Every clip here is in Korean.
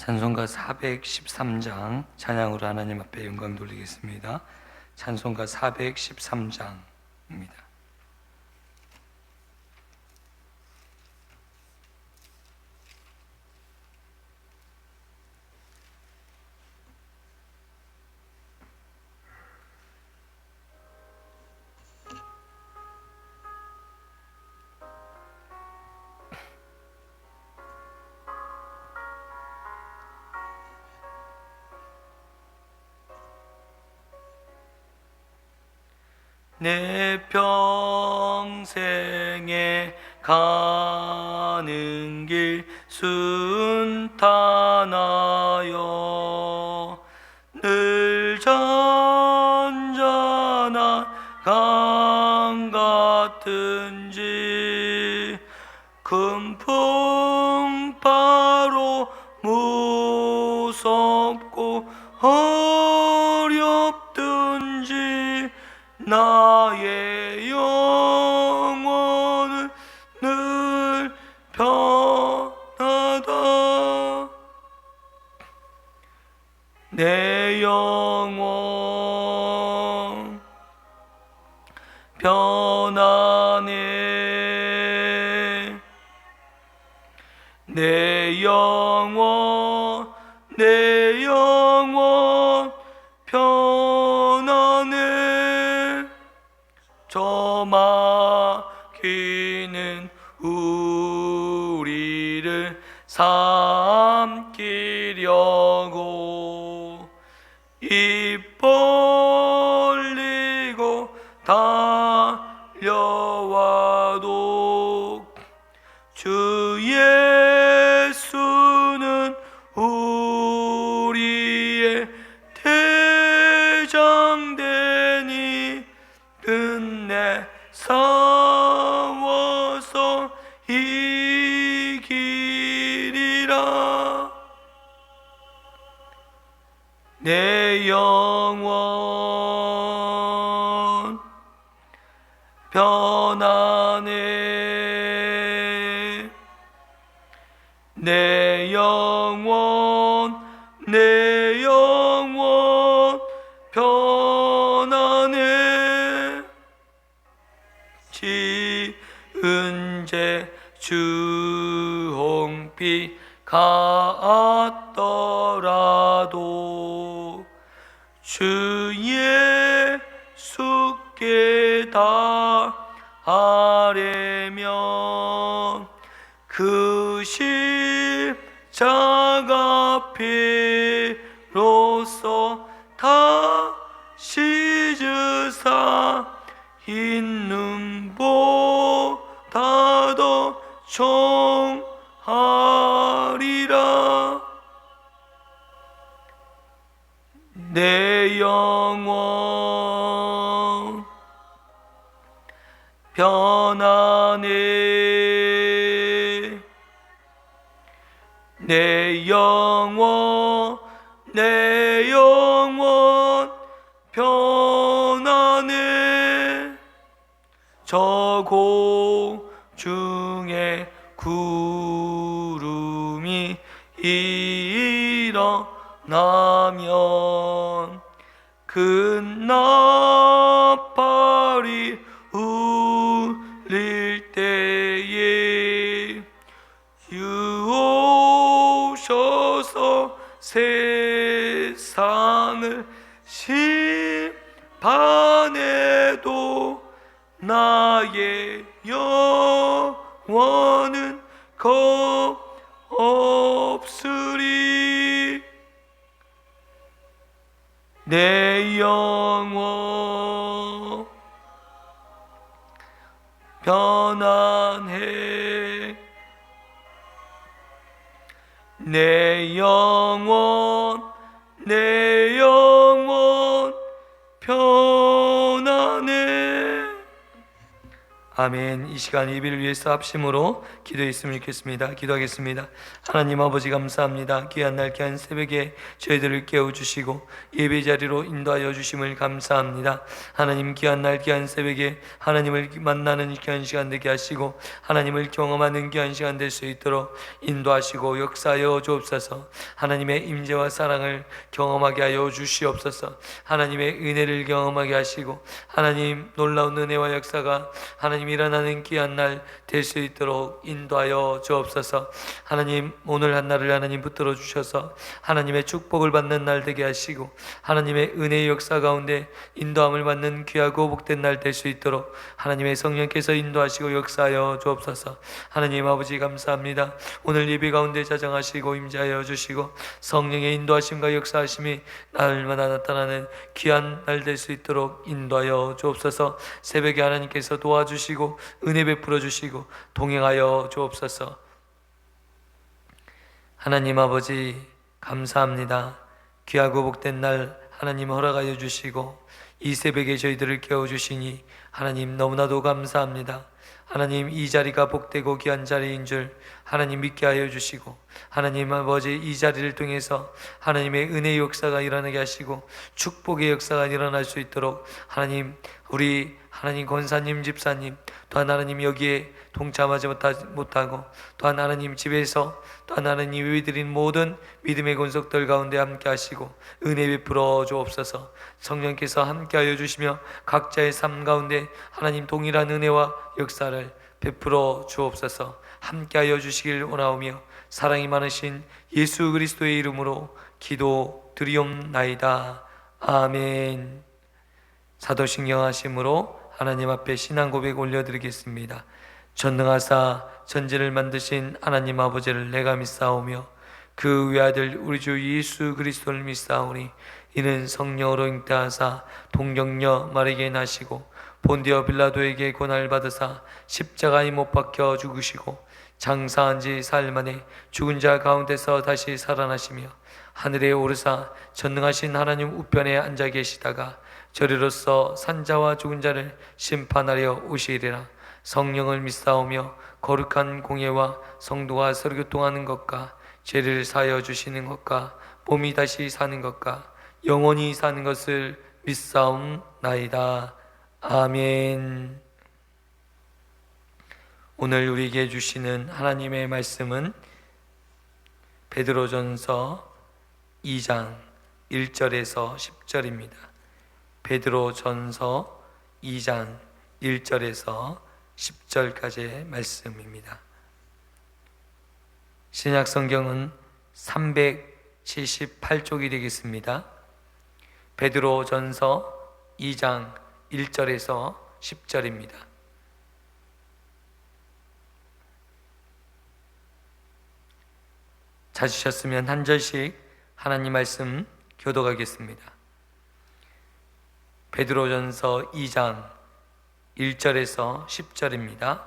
찬송가 413장 찬양으로 하나님 앞에 영광 돌리겠습니다. 찬송가 413장입니다. 내 평생에 가는 길 순탄하여 늘 잔잔한 강 같은지 큰 풍파로 무섭고 어렵든지 나의 영혼은 늘 편하다. 내 영혼 편안해. 내 영혼 편안해. 저 마귀는 우리를 삼키려고 입 벌리고 달려와도 주 예수는 우리의 대장되니 끝내 싸워서 이기리라. 내 영혼 편안해. 내 영혼 편안해. 지은 죄 주홍빛 같더라도 주 예수께 다 아뢰면 그 십자가 피로써 다 씻으사 있는 보다 더 청하리라. 내 영혼 편안해. 내 영혼 편안해. 저 공중에 구름이 일어나면 큰 나팔이 울릴 때에 주 오셔서 세상을 심판해도 나의 영혼은 겁없으리. 내 영혼 편안해. 내 영혼 편안해. 아멘. 이 시간 예배를 위해서 합심으로 기도했으면 좋겠습니다. 기도하겠습니다. 하나님 아버지 감사합니다. 귀한 날 귀한 새벽에 저희들을 깨워주시고 예배 자리로 인도하여 주심을 감사합니다. 하나님 귀한 날 귀한 새벽에 하나님을 만나는 귀한 시간 되게 하시고 하나님을 경험하는 귀한 시간 될 수 있도록 인도하시고 역사하여 주옵소서. 하나님의 임재와 사랑을 경험하게 하여 주시옵소서. 하나님의 은혜를 경험하게 하시고 하나님 놀라운 은혜와 역사가 하나님 일어나는 귀한 날 될 수 있도록 인도하여 주옵소서. 하나님 오늘 한 날을 하나님 붙들어 주셔서 하나님의 축복을 받는 날 되게 하시고 하나님의 은혜의 역사 가운데 인도함을 받는 귀하고 복된 날 될 수 있도록 하나님의 성령께서 인도하시고 역사하여 주옵소서. 하나님 아버지 감사합니다. 오늘 예배 가운데 자정하시고 임재하여 주시고 성령의 인도하심과 역사하심이 날마다 나타나는 귀한 날 될 수 있도록 인도하여 주옵소서. 새벽에 하나님께서 도와주시고 은혜 베풀어 주시고 동행하여 주옵소서. 하나님 아버지 감사합니다. 귀하고 복된 날 하나님 허락하여 주시고 이 새벽에 저희들을 깨워주시니 하나님 너무나도 감사합니다. 하나님 이 자리가 복되고 귀한 자리인 줄 하나님 믿게 하여 주시고 하나님 아버지 이 자리를 통해서 하나님의 은혜의 역사가 일어나게 하시고 축복의 역사가 일어날 수 있도록 하나님 우리 하나님 권사님 집사님 또한 하나님 여기에 동참하지 못하고 또한 하나님 집에서 또한 하나님 예배드린 모든 믿음의 권속들 가운데 함께 하시고 은혜 베풀어 주옵소서. 성령께서 함께 하여 주시며 각자의 삶 가운데 하나님 동일한 은혜와 역사를 베풀어 주옵소서. 함께 하여 주시길 원하오며 사랑이 많으신 예수 그리스도의 이름으로 기도드리옵나이다. 아멘. 사도신경하심으로 하나님 앞에 신앙 고백 올려드리겠습니다. 전능하사 천지를 만드신 하나님 아버지를 내가 믿사오며 그 외아들 우리 주 예수 그리스도를 믿사오니 이는 성령으로 잉태하사 동정녀 마리아에게 나시고 본디오 빌라도에게 고난을 받으사 십자가에 못 박혀 죽으시고 장사한 지 사흘 만에 죽은 자 가운데서 다시 살아나시며 하늘에 오르사 전능하신 하나님 우편에 앉아 계시다가 저리로서 산자와 죽은 자를 심판하려 오시리라. 성령을 믿사오며 거룩한 공예와 성도가 서로 교통하는 것과 죄를 사하여 주시는 것과 몸이 다시 사는 것과 영원히 사는 것을 믿사옵나이다. 아멘. 오늘 우리에게 주시는 하나님의 말씀은 베드로전서 2장 1절에서 10절입니다. 베드로전서 2장 1절에서 10절까지의 말씀입니다. 신약 성경은 378쪽이 되겠습니다. 베드로전서 2장 1절에서 10절입니다. 찾으셨으면 한 절씩 하나님 말씀 교독하겠습니다. 베드로전서 2장 1절에서 10절입니다.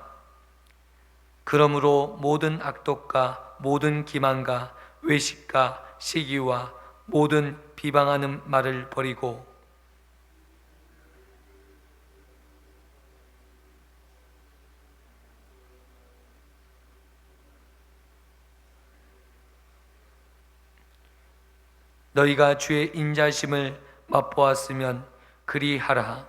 그러므로 모든 악독과 모든 기만과 외식과 시기와 모든 비방하는 말을 버리고 너희가 주의 인자심을 맛보았으면 그리하라.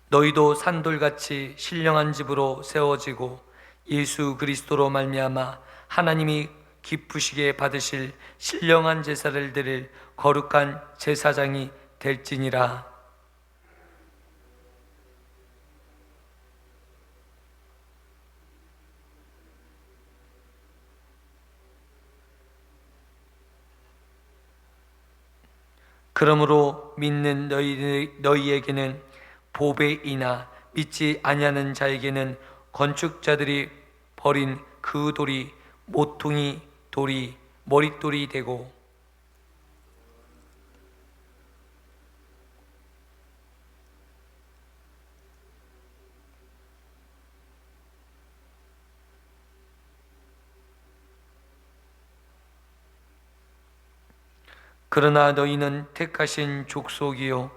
너희도 산돌같이 신령한 집으로 세워지고 예수 그리스도로 말미암아 하나님이 기쁘시게 받으실 신령한 제사를 드릴 거룩한 제사장이 될지니라. 그러므로 믿는 너희에게는 보배이나 믿지 아니하는 자에게는 건축자들이 버린 그 돌이 모퉁이 돌이 머릿돌이 되고 그러나 너희는 택하신 족속이요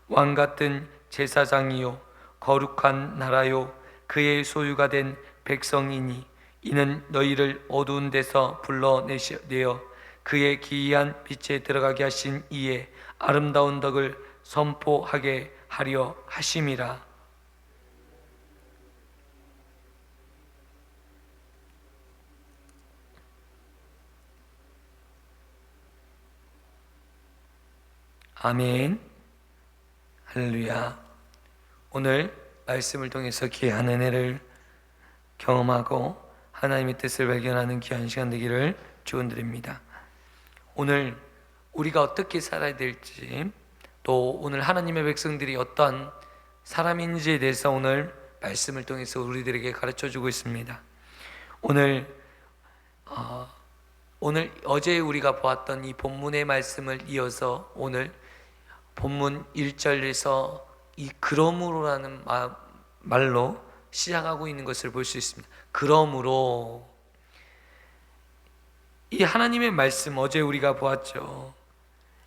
왕같은 제사장이요 거룩한 나라요 그의 소유가 된 백성이니 이는 너희를 어두운 데서 불러내어 그의 기이한 빛에 들어가게 하신 이의 아름다운 덕을 선포하게 하려 하심이라. 아멘. 할렐루야. 오늘 말씀을 통해서 귀한 은혜를 경험하고 하나님의 뜻을 발견하는 귀한 시간 되기를 축원드립니다. 오늘 우리가 어떻게 살아야 될지, 또 오늘 하나님의 백성들이 어떠한 사람인지에 대해서 오늘 말씀을 통해서 우리들에게 가르쳐 주고 있습니다. 오늘 어제 우리가 보았던 이 본문의 말씀을 이어서 오늘 본문 1절에서 이 그러므로라는 말로 시작하고 있는 것을 볼 수 있습니다. 그러므로, 이 하나님의 말씀 어제 우리가 보았죠.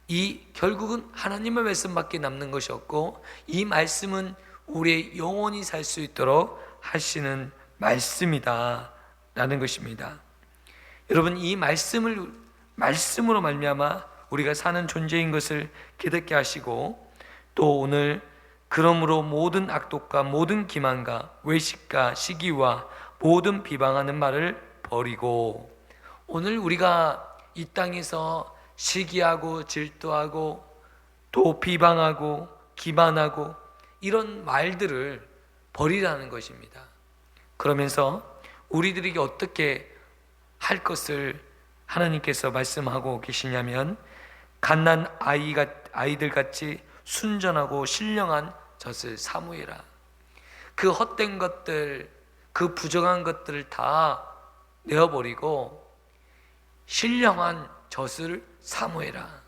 이 결국은 하나님의 말씀밖에 남는 것이 없고, 이 말씀은 우리의 영원히 살 수 있도록 하시는 말씀이다 라는 것입니다. 여러분, 이 말씀으로 말미암아 우리가 사는 존재인 것을 깨닫게 하시고, 또 오늘 그러므로 모든 악독과 모든 기만과 외식과 시기와 모든 비방하는 말을 버리고, 오늘 우리가 이 땅에서 시기하고 질투하고 또 비방하고 기만하고 이런 말들을 버리라는 것입니다. 그러면서 우리들에게 어떻게 할 것을 하나님께서 말씀하고 계시냐면, 갓난 아이들 같이 순전하고 신령한 젖을 사모해라. 그 헛된 것들, 그 부정한 것들을 다 내어버리고 신령한 젖을 사모해라.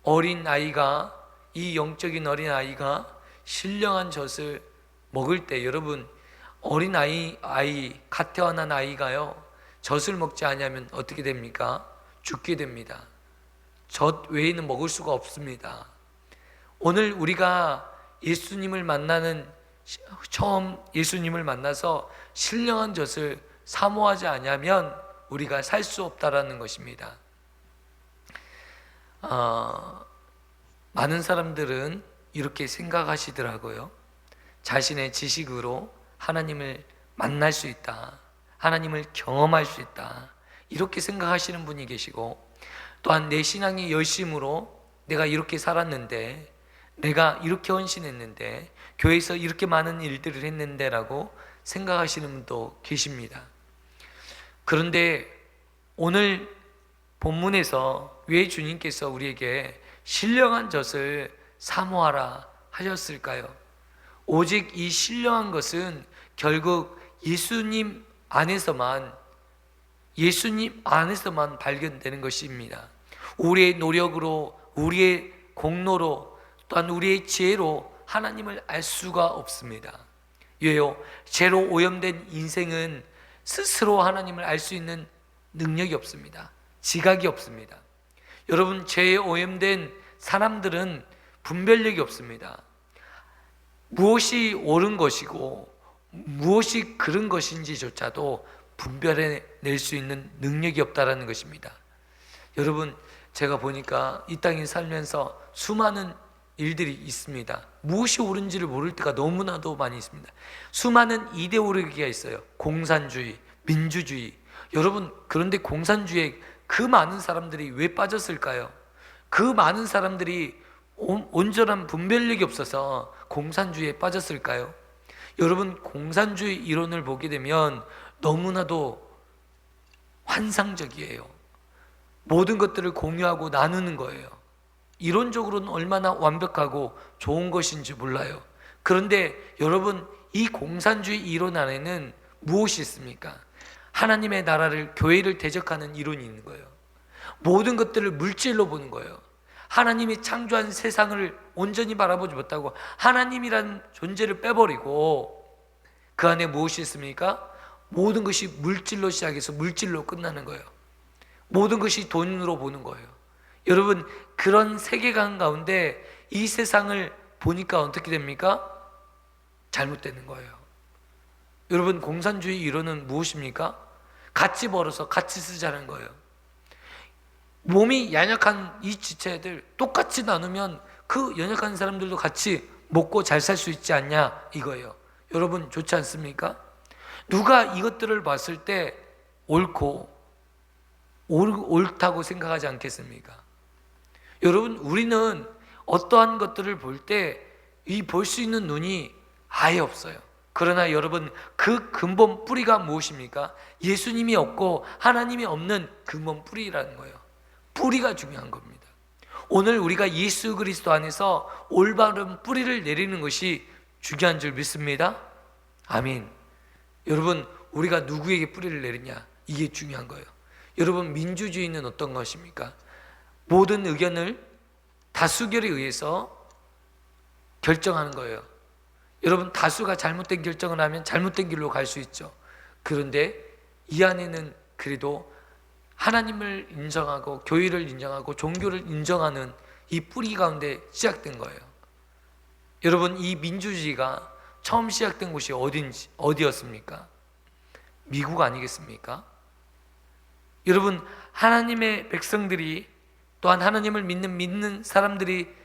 어린 아이가, 이 영적인 어린 아이가 신령한 젖을 먹을 때, 여러분, 어린 아이 갓 태어난 아이가요, 젖을 먹지 않으면 어떻게 됩니까? 죽게 됩니다. 젖 외에는 먹을 수가 없습니다. 오늘 우리가 예수님을 처음 예수님을 만나서 신령한 젖을 사모하지 않으면 우리가 살 수 없다라는 것입니다. 많은 사람들은 이렇게 생각하시더라고요. 자신의 지식으로 하나님을 만날 수 있다, 하나님을 경험할 수 있다, 이렇게 생각하시는 분이 계시고, 또한 내 신앙의 열심으로 내가 이렇게 살았는데, 내가 이렇게 헌신했는데, 교회에서 이렇게 많은 일들을 했는데 라고 생각하시는 분도 계십니다. 그런데 오늘 본문에서 왜 주님께서 우리에게 신령한 젖을 사모하라 하셨을까요? 오직 이 신령한 것은 결국 예수님 안에서만 발견되는 것입니다. 우리의 노력으로, 우리의 공로로, 또한 우리의 지혜로 하나님을 알 수가 없습니다. 왜요? 죄로 오염된 인생은 스스로 하나님을 알 수 있는 능력이 없습니다. 지각이 없습니다. 여러분, 죄에 오염된 사람들은 분별력이 없습니다. 무엇이 옳은 것이고 무엇이 그른 것인지조차도 분별해낼 수 있는 능력이 없다라는 것입니다. 여러분, 제가 보니까 이 땅에 살면서 수많은 일들이 있습니다. 무엇이 옳은지를 모를 때가 너무나도 많이 있습니다. 수많은 이데올로기가 있어요. 공산주의, 민주주의. 여러분, 그런데 공산주의에 그 많은 사람들이 왜 빠졌을까요? 그 많은 사람들이 온전한 분별력이 없어서 공산주의에 빠졌을까요? 여러분, 공산주의 이론을 보게 되면 너무나도 환상적이에요. 모든 것들을 공유하고 나누는 거예요. 이론적으로는 얼마나 완벽하고 좋은 것인지 몰라요. 그런데 여러분, 이 공산주의 이론 안에는 무엇이 있습니까? 하나님의 나라를, 교회를 대적하는 이론이 있는 거예요. 모든 것들을 물질로 보는 거예요. 하나님이 창조한 세상을 온전히 바라보지 못하고 하나님이라는 존재를 빼버리고 그 안에 무엇이 있습니까? 모든 것이 물질로 시작해서 물질로 끝나는 거예요. 모든 것이 돈으로 보는 거예요. 여러분, 그런 세계관 가운데 이 세상을 보니까 어떻게 됩니까? 잘못되는 거예요. 여러분, 공산주의 이론은 무엇입니까? 같이 벌어서 같이 쓰자는 거예요. 몸이 연약한 이 지체들 똑같이 나누면 그 연약한 사람들도 같이 먹고 잘 살 수 있지 않냐, 이거예요. 여러분, 좋지 않습니까? 누가 이것들을 봤을 때 옳다고 생각하지 않겠습니까? 여러분, 우리는 어떠한 것들을 볼 때 이 볼 수 있는 눈이 아예 없어요. 그러나 여러분, 그 근본 뿌리가 무엇입니까? 예수님이 없고 하나님이 없는 근본 뿌리라는 거예요. 뿌리가 중요한 겁니다. 오늘 우리가 예수 그리스도 안에서 올바른 뿌리를 내리는 것이 중요한 줄 믿습니다. 아멘. 여러분, 우리가 누구에게 뿌리를 내리냐, 이게 중요한 거예요. 여러분, 민주주의는 어떤 것입니까? 모든 의견을 다수결에 의해서 결정하는 거예요. 여러분, 다수가 잘못된 결정을 하면 잘못된 길로 갈 수 있죠. 그런데 이 안에는 그래도 하나님을 인정하고 교회를 인정하고 종교를 인정하는 이 뿌리 가운데 시작된 거예요. 여러분, 이 민주주의가 처음 시작된 곳이 어디였습니까? 미국 아니겠습니까? 여러분, 하나님의 백성들이, 또한 하나님을 믿는 사람들이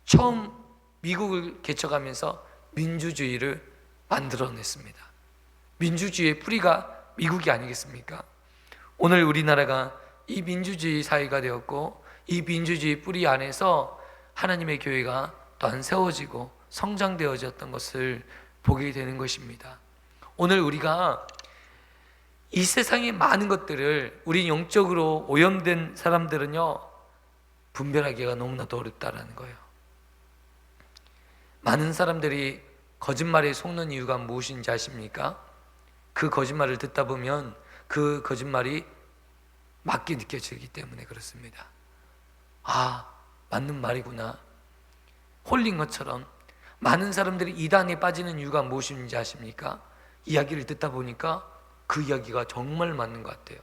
처음 미국을 개척하면서 민주주의를 만들어냈습니다. 민주주의의 뿌리가 미국이 아니겠습니까? 오늘 우리나라가 이 민주주의 사회가 되었고, 이 민주주의 뿌리 안에서 하나님의 교회가 또한 세워지고 성장되어졌던 것을 보게 되는 것입니다. 오늘 우리가 이 세상의 많은 것들을, 우리 영적으로 오염된 사람들은요, 분별하기가 너무나도 어렵다라는 거예요. 많은 사람들이 거짓말에 속는 이유가 무엇인지 아십니까? 그 거짓말을 듣다 보면 그 거짓말이 맞게 느껴지기 때문에 그렇습니다. 아, 맞는 말이구나. 홀린 것처럼 많은 사람들이 이단에 빠지는 이유가 무엇인지 아십니까? 이야기를 듣다 보니까 그 이야기가 정말 맞는 것 같아요.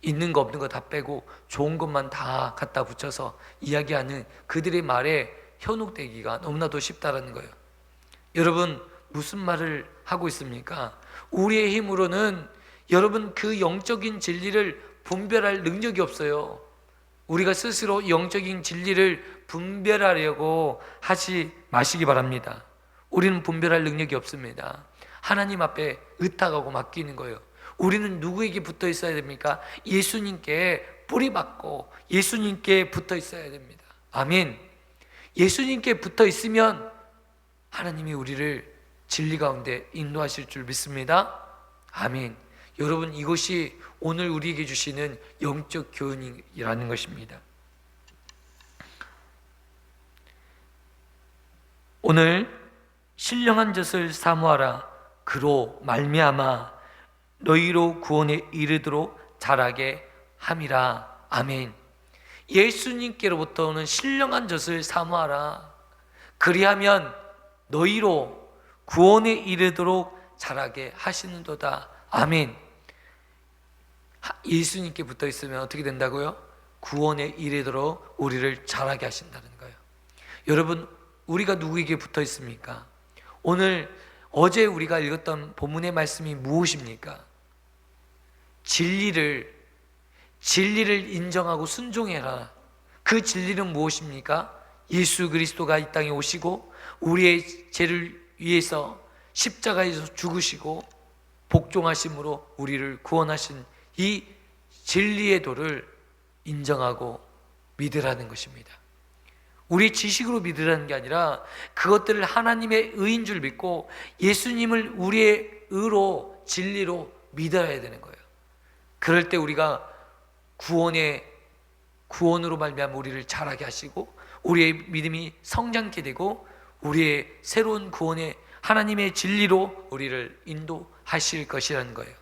있는 거 없는 거 다 빼고 좋은 것만 다 갖다 붙여서 이야기하는 그들의 말에 현혹되기가 너무나도 쉽다라는 거예요. 여러분, 무슨 말을 하고 있습니까? 우리의 힘으로는 여러분 그 영적인 진리를 분별할 능력이 없어요. 우리가 스스로 영적인 진리를 분별하려고 하지 마시기 바랍니다. 우리는 분별할 능력이 없습니다. 하나님 앞에 의탁하고 맡기는 거예요. 우리는 누구에게 붙어 있어야 됩니까? 예수님께 뿌리박고 예수님께 붙어 있어야 됩니다. 아멘. 예수님께 붙어 있으면 하나님이 우리를 진리 가운데 인도하실 줄 믿습니다. 아멘. 여러분, 이것이 오늘 우리에게 주시는 영적 교훈이라는 것입니다. 오늘 신령한 젖을 사모하라. 그로 말미암아 너희로 구원에 이르도록 자라게 함이라. 아멘. 예수님께로부터 오는 신령한 젖을 사모하라. 그리하면 너희로 구원에 이르도록 자라게 하시는도다. 아멘. 예수님께 붙어 있으면 어떻게 된다고요? 구원에 이르도록 우리를 자라게 하신다는 거예요. 여러분, 우리가 누구에게 붙어 있습니까? 오늘 어제 우리가 읽었던 본문의 말씀이 무엇입니까? 진리를 인정하고 순종해라. 그 진리는 무엇입니까? 예수 그리스도가 이 땅에 오시고 우리의 죄를 위해서 십자가에서 죽으시고 복종하심으로 우리를 구원하신 이 진리의 도를 인정하고 믿으라는 것입니다. 우리 지식으로 믿으라는 게 아니라 그것들을 하나님의 의인 줄 믿고 예수님을 우리의 의로, 진리로 믿어야 되는 거예요. 그럴 때 우리가 구원으로 말미암아 우리를 자라게 하시고 우리의 믿음이 성장케 되고 우리의 새로운 구원의 하나님의 진리로 우리를 인도하실 것이라는 거예요.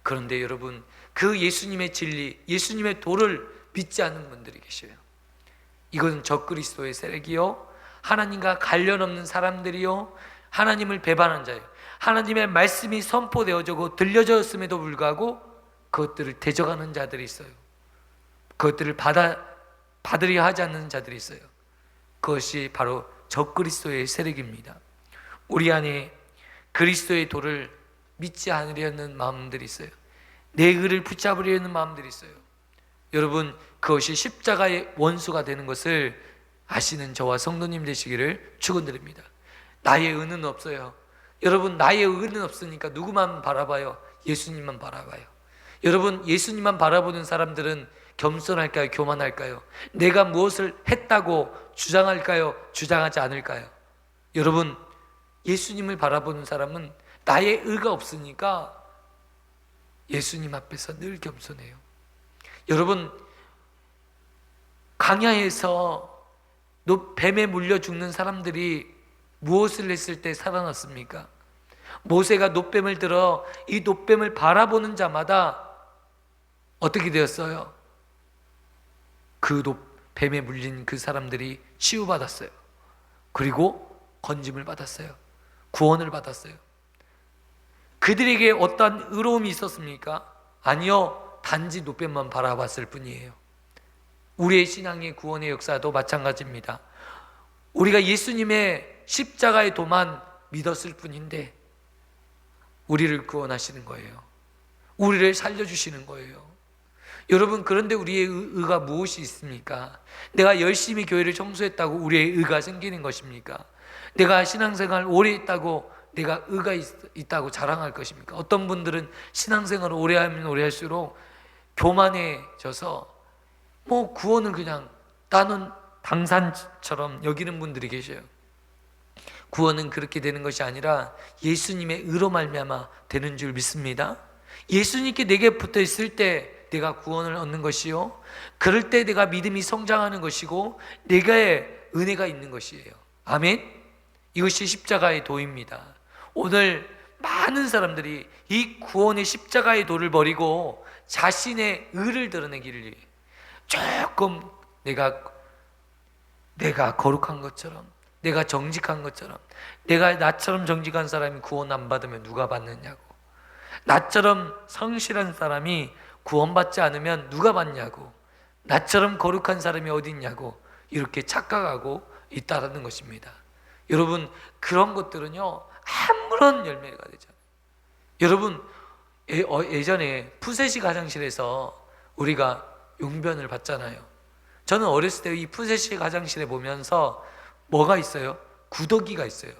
그런데 여러분, 그 예수님의 진리, 예수님의 도를 믿지 않는 분들이 계셔요. 이건 적그리스도의 세력이요, 하나님과 관련 없는 사람들이요, 하나님을 배반한 자예요. 하나님의 말씀이 선포되어지고 들려졌음에도 불구하고 그것들을 대적하는 자들이 있어요. 그것들을 받으려 하지 않는 자들이 있어요. 그것이 바로 적그리스도의 세력입니다. 우리 안에 그리스도의 도를 믿지 않으려는 마음들이 있어요. 내 의를 붙잡으려는 마음들이 있어요. 여러분, 그것이 십자가의 원수가 되는 것을 아시는 저와 성도님 되시기를 축원드립니다. 나의 의는 없어요. 여러분, 나의 의는 없으니까 누구만 바라봐요? 예수님만 바라봐요. 여러분, 예수님만 바라보는 사람들은 겸손할까요? 교만할까요? 내가 무엇을 했다고 주장할까요? 주장하지 않을까요? 여러분, 예수님을 바라보는 사람은 나의 의가 없으니까 예수님 앞에서 늘 겸손해요. 여러분, 광야에서 뱀에 물려 죽는 사람들이 무엇을 했을 때 살아났습니까? 모세가 놋뱀을 들어 이 놋뱀을 바라보는 자마다 어떻게 되었어요? 그 뱀에 물린 그 사람들이 치유받았어요. 그리고 건짐을 받았어요. 구원을 받았어요. 그들에게 어떤 의로움이 있었습니까? 아니요, 단지 놋뱀만 바라봤을 뿐이에요. 우리의 신앙의 구원의 역사도 마찬가지입니다. 우리가 예수님의 십자가의 도만 믿었을 뿐인데 우리를 구원하시는 거예요. 우리를 살려주시는 거예요. 여러분, 그런데 우리의 의가 무엇이 있습니까? 내가 열심히 교회를 청소했다고 우리의 의가 생기는 것입니까? 내가 신앙생활 오래 했다고 내가 의가 있다고 자랑할 것입니까? 어떤 분들은 신앙생활을 오래 하면 오래 할수록 교만해져서 구원을 그냥 나는 당산처럼 여기는 분들이 계셔요. 구원은 그렇게 되는 것이 아니라 예수님의 의로 말미암아 되는 줄 믿습니다. 예수님께 내게 붙어 있을 때 내가 구원을 얻는 것이요, 그럴 때 내가 믿음이 성장하는 것이고 내가의 은혜가 있는 것이에요. 아멘. 이것이 십자가의 도입니다. 오늘 많은 사람들이 이 구원의 십자가의 도를 버리고 자신의 의를 드러내기를 위해 조금 내가 거룩한 것처럼, 내가 정직한 것처럼, 내가 나처럼 정직한 사람이 구원 안 받으면 누가 받느냐고, 나처럼 성실한 사람이 구원받지 않으면 누가 받냐고, 나처럼 거룩한 사람이 어디 있냐고 이렇게 착각하고 있다는 것입니다. 여러분, 그런 것들은요 아무런 열매가 되잖아요. 여러분, 예전에 푸세시 가장실에서 우리가 용변을 받잖아요. 저는 어렸을 때 이 푸세시 가장실에 보면서 뭐가 있어요? 구더기가 있어요.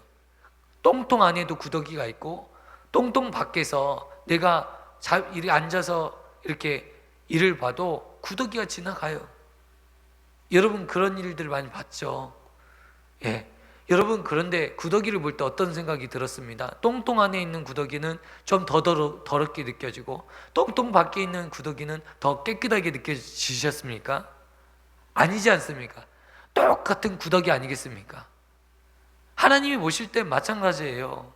똥통 안에도 구더기가 있고 똥통 밖에서 내가 이렇게 앉아서 이렇게 일을 봐도 구더기가 지나가요. 여러분, 그런 일들 많이 봤죠? 예. 여러분, 그런데 구더기를 볼 때 어떤 생각이 들었습니다. 똥통 안에 있는 구더기는 좀 더 더럽게 느껴지고 똥통 밖에 있는 구더기는 더 깨끗하게 느껴지셨습니까? 아니지 않습니까? 똑같은 구더기 아니겠습니까? 하나님이 보실 때 마찬가지예요.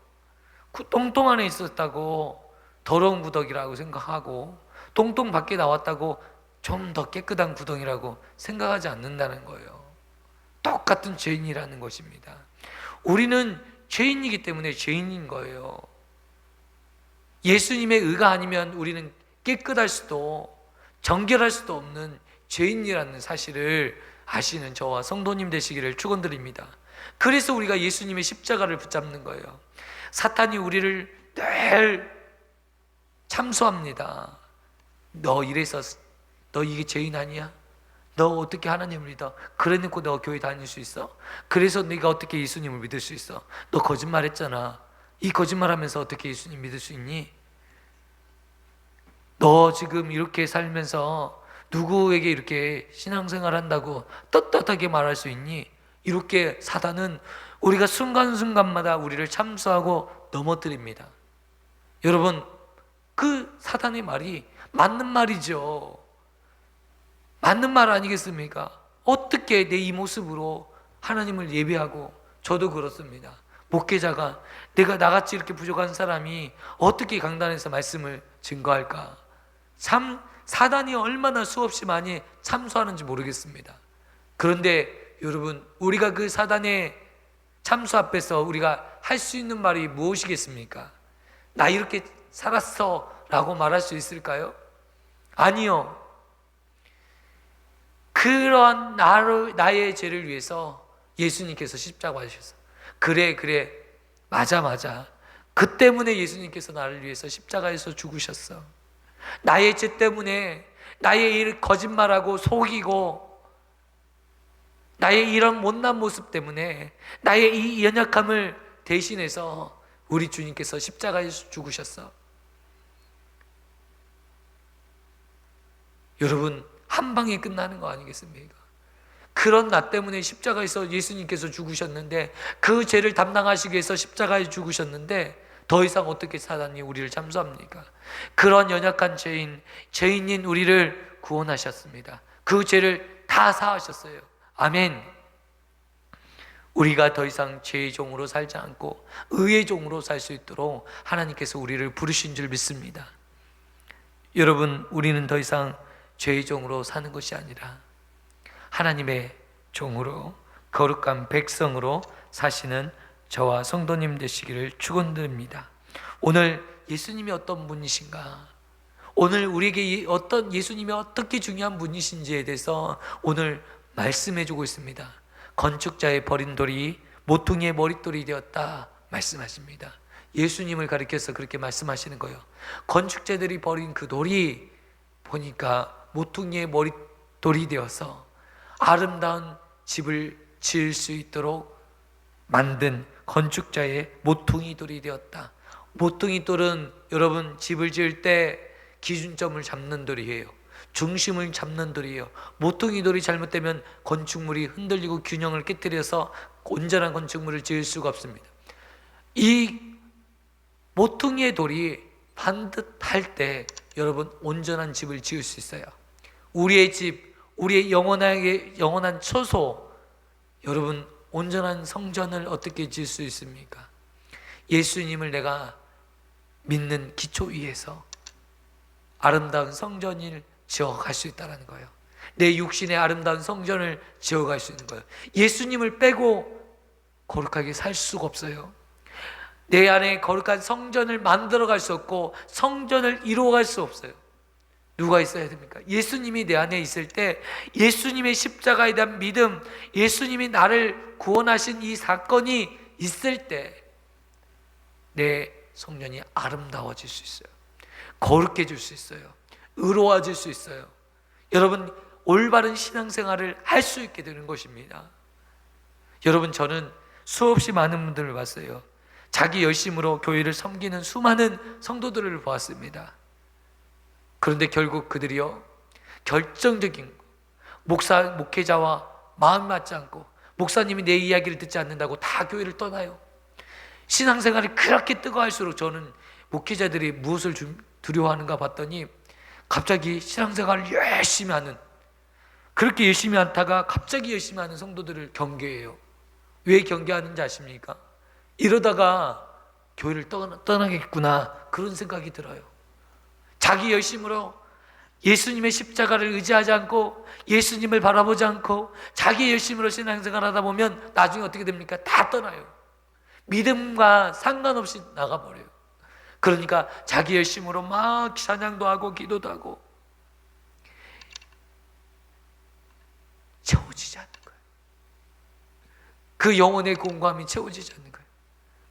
똥통 안에 있었다고 더러운 구더기라고 생각하고 똥통 밖에 나왔다고 좀 더 깨끗한 구덩이라고 생각하지 않는다는 거예요. 똑같은 죄인이라는 것입니다. 우리는 죄인이기 때문에 죄인인 거예요. 예수님의 의가 아니면 우리는 깨끗할 수도 정결할 수도 없는 죄인이라는 사실을 아시는 저와 성도님 되시기를 축원드립니다. 그래서 우리가 예수님의 십자가를 붙잡는 거예요. 사탄이 우리를 늘 참소합니다. 너 이래서 너 이게 죄인 아니야? 너 어떻게 하나님을 믿어? 그래놓고 너 교회 다닐 수 있어? 그래서 네가 어떻게 예수님을 믿을 수 있어? 너 거짓말했잖아. 이 거짓말하면서 어떻게 예수님 믿을 수 있니? 너 지금 이렇게 살면서 누구에게 이렇게 신앙생활 한다고 떳떳하게 말할 수 있니? 이렇게 사단은 우리가 순간순간마다 우리를 참수하고 넘어뜨립니다. 여러분, 그 사단의 말이 맞는 말이죠. 맞는 말 아니겠습니까? 어떻게 내 이 모습으로 하나님을 예배하고, 저도 그렇습니다. 목회자가 내가 나같이 이렇게 부족한 사람이 어떻게 강단에서 말씀을 증거할까? 참 사단이 얼마나 수없이 많이 참수하는지 모르겠습니다. 그런데 여러분, 우리가 그 사단의 참수 앞에서 우리가 할 수 있는 말이 무엇이겠습니까? 나 이렇게 살았어 라고 말할 수 있을까요? 아니요. 그 그러한 나의 죄를 위해서 예수님께서 십자가 지셨어. 그래, 맞아. 그 때문에 예수님께서 나를 위해서 십자가에서 죽으셨어. 나의 죄 때문에, 나의 일 거짓말하고 속이고 나의 이런 못난 모습 때문에, 나의 이 연약함을 대신해서 우리 주님께서 십자가에서 죽으셨어. 여러분, 한 방에 끝나는 거 아니겠습니까? 그런 나 때문에 십자가에서 예수님께서 죽으셨는데, 그 죄를 담당하시기 위해서 십자가에 죽으셨는데 더 이상 어떻게 사단이 우리를 참수합니까? 그런 연약한 죄인인 우리를 구원하셨습니다. 그 죄를 다 사하셨어요. 아멘. 우리가 더 이상 죄의 종으로 살지 않고 의의 종으로 살 수 있도록 하나님께서 우리를 부르신 줄 믿습니다. 여러분, 우리는 더 이상 죄의 종으로 사는 것이 아니라 하나님의 종으로, 거룩한 백성으로 사시는 저와 성도님 되시기를 축원드립니다. 오늘 예수님이 어떤 분이신가, 오늘 우리에게 예수님이 어떻게 중요한 분이신지에 대해서 오늘 말씀해 주고 있습니다. 건축자의 버린 돌이 모퉁이의 머릿돌이 되었다 말씀하십니다. 예수님을 가리켜서 그렇게 말씀하시는 거예요. 건축자들이 버린 그 돌이 보니까 모퉁이의 머릿돌이 되어서 아름다운 집을 지을 수 있도록 만든 건축자의 모퉁이 돌이 되었다. 모퉁이 돌은 여러분, 집을 지을 때 기준점을 잡는 돌이에요. 중심을 잡는 돌이에요. 모퉁이 돌이 잘못되면 건축물이 흔들리고 균형을 깨뜨려서 온전한 건축물을 지을 수가 없습니다. 이 모퉁이의 돌이 반듯할 때 여러분, 온전한 집을 지을 수 있어요. 우리의 집, 우리의 영원한 처소, 여러분, 온전한 성전을 어떻게 지을 수 있습니까? 예수님을 내가 믿는 기초 위에서 아름다운 성전을 지어갈 수 있다는 거예요. 내 육신의 아름다운 성전을 지어갈 수 있는 거예요. 예수님을 빼고 거룩하게 살 수가 없어요. 내 안에 거룩한 성전을 만들어갈 수 없고 성전을 이루어갈 수 없어요. 누가 있어야 됩니까? 예수님이 내 안에 있을 때, 예수님의 십자가에 대한 믿음, 예수님이 나를 구원하신 이 사건이 있을 때 내 성전이 아름다워질 수 있어요. 거룩해질 수 있어요. 의로워질 수 있어요. 여러분, 올바른 신앙생활을 할 수 있게 되는 것입니다. 여러분, 저는 수없이 많은 분들을 봤어요. 자기 열심으로 교회를 섬기는 수많은 성도들을 보았습니다. 그런데 결국 그들이요, 결정적인 목회자와 마음 맞지 않고 목사님이 내 이야기를 듣지 않는다고 다 교회를 떠나요. 신앙생활이 그렇게 뜨거워할수록 저는 목회자들이 무엇을 두려워하는가 봤더니 갑자기 신앙생활을 열심히 하는, 그렇게 열심히 하다가 갑자기 열심히 하는 성도들을 경계해요. 왜 경계하는지 아십니까? 이러다가 교회를 떠나겠구나, 그런 생각이 들어요. 자기 열심으로 예수님의 십자가를 의지하지 않고 예수님을 바라보지 않고 자기 열심으로 신앙생활 하다 보면 나중에 어떻게 됩니까? 다 떠나요. 믿음과 상관없이 나가버려요. 그러니까 자기 열심으로 막 찬양도 하고 기도도 하고 채워지지 않는 거예요. 그 영혼의 공고함이 채워지지 않는 거예요.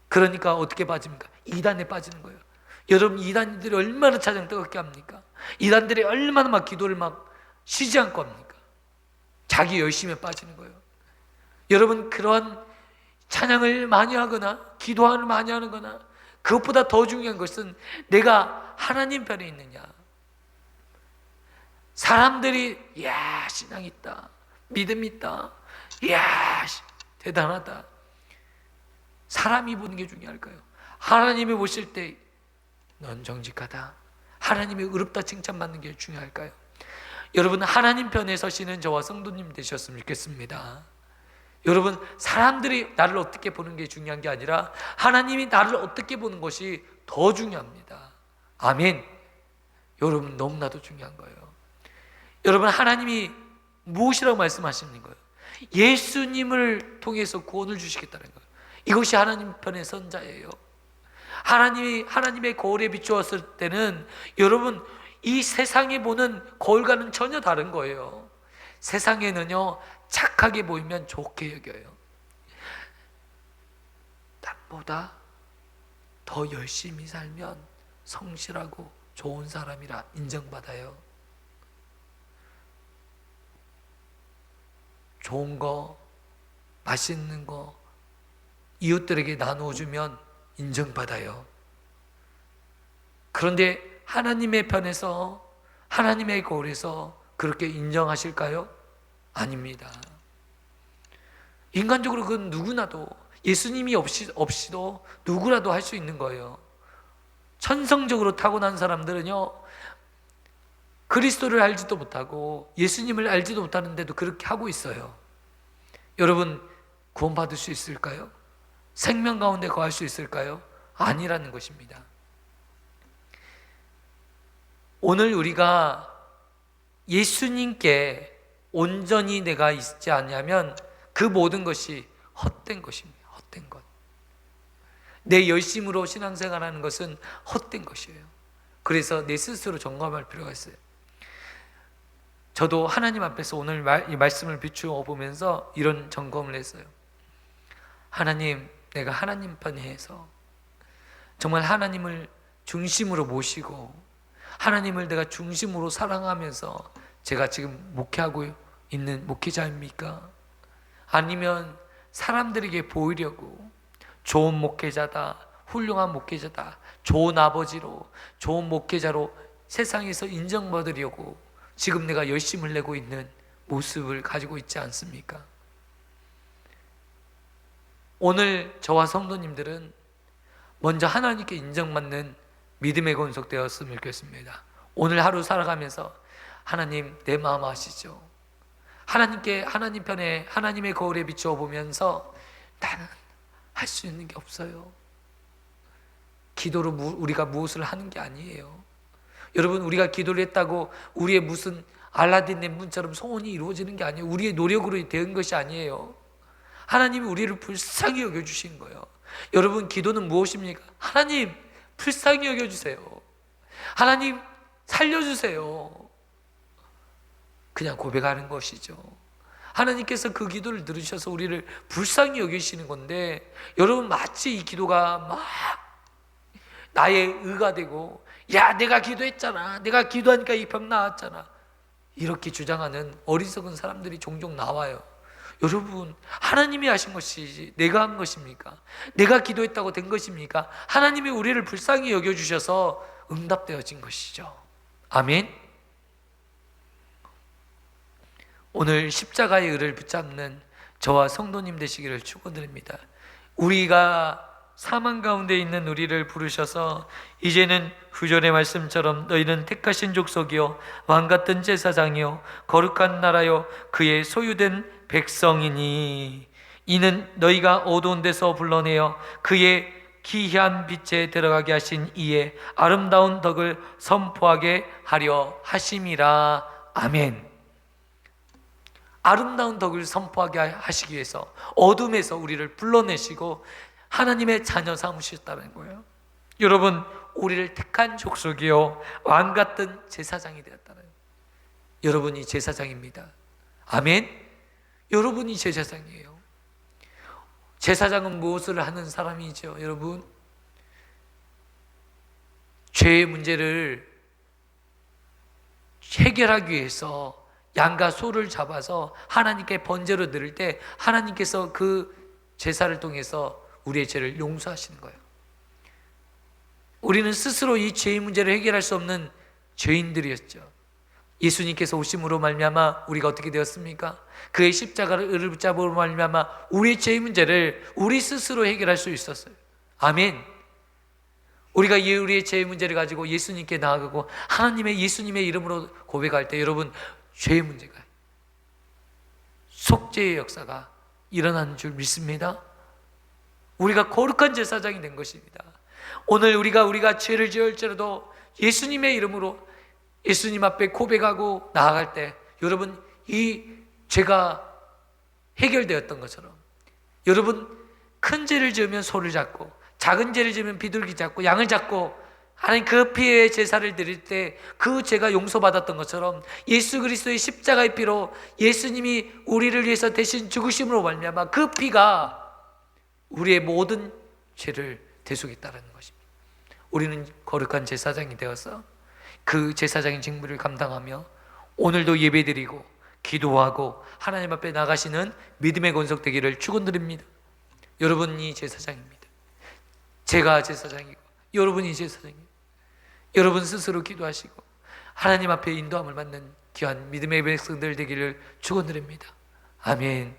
그러니까 어떻게 빠집니까? 이단에 빠지는 거예요. 여러분, 이단들이 얼마나 찬양 뜨겁게 합니까? 이단들이 얼마나 막 기도를 막 쉬지 않고 합니까? 자기 열심에 빠지는 거예요. 여러분, 그러한 찬양을 많이 하거나 기도를 많이 하는 거나, 그것보다 더 중요한 것은 내가 하나님 편에 있느냐. 사람들이 야, 신앙 있다, 믿음 있다, 야, 대단하다, 사람이 보는 게 중요할까요? 하나님이 보실 때 넌 정직하다, 하나님이 의롭다 칭찬받는 게 중요할까요? 여러분, 하나님 편에 서시는 저와 성도님 되셨으면 좋겠습니다. 여러분, 사람들이 나를 어떻게 보는 게 중요한 게 아니라 하나님이 나를 어떻게 보는 것이 더 중요합니다. 아멘. 여러분, 너무나도 중요한 거예요. 여러분, 하나님이 무엇이라고 말씀하시는 거예요? 예수님을 통해서 구원을 주시겠다는 거예요. 이것이 하나님 편의 선자예요. 하나님의 거울에 비추었을 때는 여러분, 이 세상이 보는 거울과는 전혀 다른 거예요. 세상에는요, 착하게 보이면 좋게 여겨요. 남보다 더 열심히 살면 성실하고 좋은 사람이라 인정받아요. 좋은 거, 맛있는 거 이웃들에게 나누어주면 인정받아요. 그런데 하나님의 편에서, 하나님의 거울에서 그렇게 인정하실까요? 아닙니다. 인간적으로 그건 누구나도, 예수님이 없이도 누구라도 할 수 있는 거예요. 천성적으로 타고난 사람들은요, 그리스도를 알지도 못하고 예수님을 알지도 못하는데도 그렇게 하고 있어요. 여러분, 구원받을 수 있을까요? 생명 가운데 거할 수 있을까요? 아니라는 것입니다. 오늘 우리가 예수님께 온전히 내가 있지 않냐면 그 모든 것이 헛된 것입니다. 헛된 것. 내 열심으로 신앙생활하는 것은 헛된 것이에요. 그래서 내 스스로 점검할 필요가 있어요. 저도 하나님 앞에서 오늘 이 말씀을 비추어 보면서 이런 점검을 했어요. 하나님, 내가 하나님 편에서 정말 하나님을 중심으로 모시고 하나님을 내가 중심으로 사랑하면서 제가 지금 목회하고 있는 목회자입니까? 아니면 사람들에게 보이려고 좋은 목회자다, 훌륭한 목회자다, 좋은 아버지로, 좋은 목회자로 세상에서 인정받으려고 지금 내가 열심을 내고 있는 모습을 가지고 있지 않습니까? 오늘 저와 성도님들은 먼저 하나님께 인정받는 믿음의 권속 되었으면 좋겠습니다. 오늘 하루 살아가면서 하나님, 내 마음 아시죠? 하나님께, 하나님 편에, 하나님의 거울에 비추어 보면서 나는 할 수 있는 게 없어요. 기도로 우리가 무엇을 하는 게 아니에요. 여러분, 우리가 기도를 했다고 우리의 무슨 알라딘의 문처럼 소원이 이루어지는 게 아니에요. 우리의 노력으로 된 것이 아니에요. 하나님이 우리를 불쌍히 여겨주신 거예요. 여러분, 기도는 무엇입니까? 하나님, 불쌍히 여겨주세요. 하나님, 살려주세요. 그냥 고백하는 것이죠. 하나님께서 그 기도를 들으셔서 우리를 불쌍히 여기시는 건데, 여러분, 마치 이 기도가 막 나의 의가 되고, 야, 내가 기도했잖아, 내가 기도하니까 이 병 나았잖아, 이렇게 주장하는 어리석은 사람들이 종종 나와요. 여러분, 하나님이 하신 것이지 내가 한 것입니까? 내가 기도했다고 된 것입니까? 하나님이 우리를 불쌍히 여겨주셔서 응답되어진 것이죠. 아멘. 오늘 십자가의 의를 붙잡는 저와 성도님 되시기를 축원드립니다. 우리가 사망 가운데 있는 우리를 부르셔서 이제는 구절의 말씀처럼 너희는 택하신 족속이요 왕같은 제사장이요 거룩한 나라요 그의 소유된 백성이니 이는 너희가 어두운 데서 불러내어 그의 기이한 빛에 들어가게 하신 이의 아름다운 덕을 선포하게 하려 하심이라. 아멘. 아름다운 덕을 선포하게 하시기 위해서 어둠에서 우리를 불러내시고 하나님의 자녀 삼으셨다는 거예요. 여러분, 우리를 택한 족속이요 왕같은 제사장이 되었다는 거예요. 여러분이 제사장입니다. 아멘. 여러분이 제사장이에요. 제사장은 무엇을 하는 사람이죠? 여러분, 죄의 문제를 해결하기 위해서 양과 소를 잡아서 하나님께 번제로 드릴 때 하나님께서 그 제사를 통해서 우리의 죄를 용서하시는 거예요. 우리는 스스로 이 죄의 문제를 해결할 수 없는 죄인들이었죠. 예수님께서 오심으로 말미암아 우리가 어떻게 되었습니까? 그의 십자가를 의를 붙잡음으로 말미암아 우리의 죄의 문제를 우리 스스로 해결할 수 있었어요. 아멘. 우리가 우리의 죄의 문제를 가지고 예수님께 나아가고 예수님의 이름으로 고백할 때 여러분, 죄의 문제가, 속죄의 역사가 일어나는 줄 믿습니다. 우리가 거룩한 제사장이 된 것입니다. 오늘 우리가 죄를 지을지라도 예수님의 이름으로 예수님 앞에 고백하고 나아갈 때 여러분, 이 죄가 해결되었던 것처럼 여러분, 큰 죄를 지으면 소를 잡고 작은 죄를 지으면 비둘기 잡고 양을 잡고 하나님 그 피의 제사를 드릴 때 그 죄가 용서받았던 것처럼 예수 그리스도의 십자가의 피로 예수님이 우리를 위해서 대신 죽으심으로 말미암아 그 피가 우리의 모든 죄를 대속했다는 것입니다. 우리는 거룩한 제사장이 되어서 그 제사장의 직무를 감당하며 오늘도 예배드리고 기도하고 하나님 앞에 나가시는 믿음의 권속 되기를 축원드립니다. 여러분이 제사장입니다. 제가 제사장이고 여러분이 제사장이고 여러분 스스로 기도하시고 하나님 앞에 인도함을 받는 귀한 믿음의 백성들 되기를 축원드립니다. 아멘.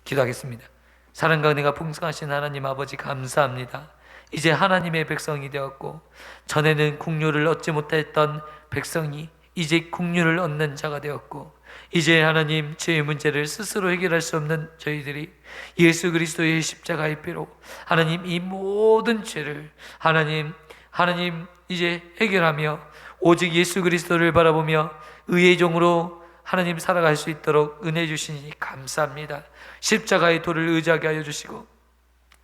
기도하겠습니다. 사랑과 은혜가 풍성하신 하나님 아버지 감사합니다. 이제 하나님의 백성이 되었고 전에는 국류를 얻지 못했던 백성이 이제 국류를 얻는 자가 되었고 이제 하나님 죄의 문제를 스스로 해결할 수 없는 저희들이 예수 그리스도의 십자가의 피로 하나님 이 모든 죄를 하나님 이제 해결하며 오직 예수 그리스도를 바라보며 의의 종으로 하나님 살아갈 수 있도록 은혜 주시니 감사합니다. 십자가의 도를 의지하게 하여 주시고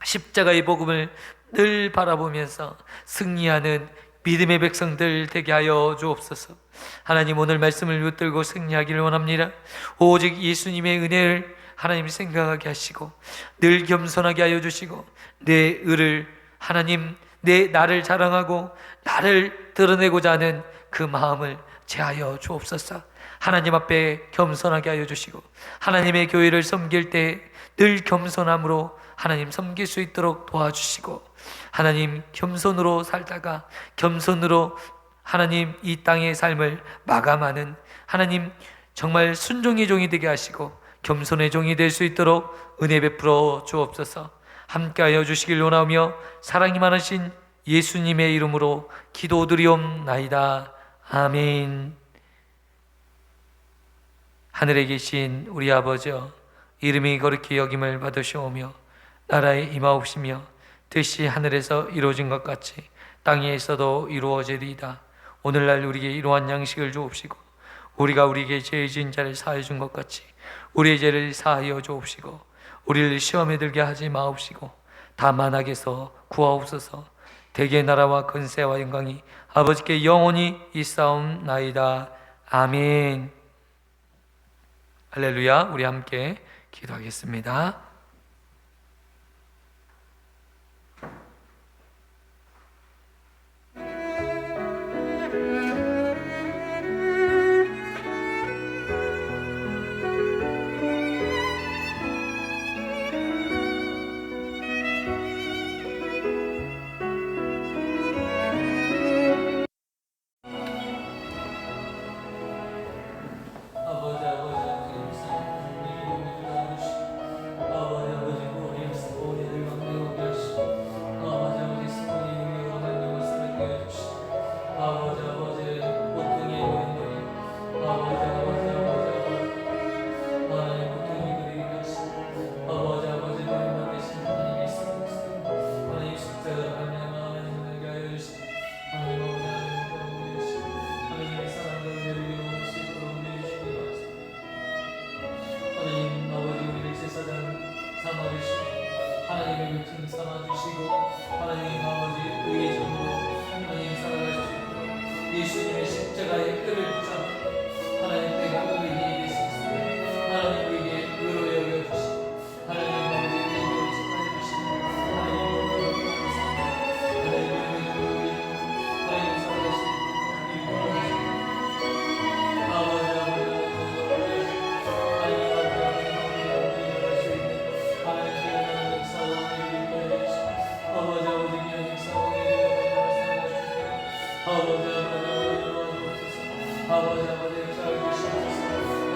십자가의 복음을 늘 바라보면서 승리하는 믿음의 백성들 되게 하여 주옵소서. 하나님 오늘 말씀을 붙들고 승리하기를 원합니다. 오직 예수님의 은혜를 하나님 생각하게 하시고 늘 겸손하게 하여 주시고 내 의를 하나님 내 나를 자랑하고 나를 드러내고자 하는 그 마음을 제하여 주옵소서. 하나님 앞에 겸손하게 하여 주시고 하나님의 교회를 섬길 때 늘 겸손함으로 하나님 섬길 수 있도록 도와주시고 하나님 겸손으로 살다가 겸손으로 하나님 이 땅의 삶을 마감하는 하나님 정말 순종의 종이 되게 하시고 겸손의 종이 될 수 있도록 은혜 베풀어 주옵소서. 함께하여 주시길 원하며 사랑이 많으신 예수님의 이름으로 기도드리옵나이다. 아멘. 하늘에 계신 우리 아버지여, 이름이 거룩히 여김을 받으시오며 나라에 임하옵시며 뜻이 하늘에서 이루어진 것 같이 땅에 있어도 이루어지리이다. 오늘날 우리에게 이러한 양식을 주옵시고 우리가 우리에게 죄 지은 자를 사하여 준 것 같이 우리의 죄를 사하여 주옵시고 우리를 시험에 들게 하지 마옵시고 다만 악에서 구하옵소서. 대개 나라와 권세와 영광이 아버지께 영원히 있사옵나이다. 아멘. 할렐루야. 우리 함께 기도하겠습니다. 하나님의 틈 삼아주시고 하나님 아버지 의의 종으로 하나님 살아갈 수 있도록 예수님의 십자가의 끈을 붙잡고 하나님 내가 의인이 될 수 있습니다. 하나님 우리에게 의로 여겨주시고 하나님 아버지 의인으로 축하해 주시고 하나님 감사합니다.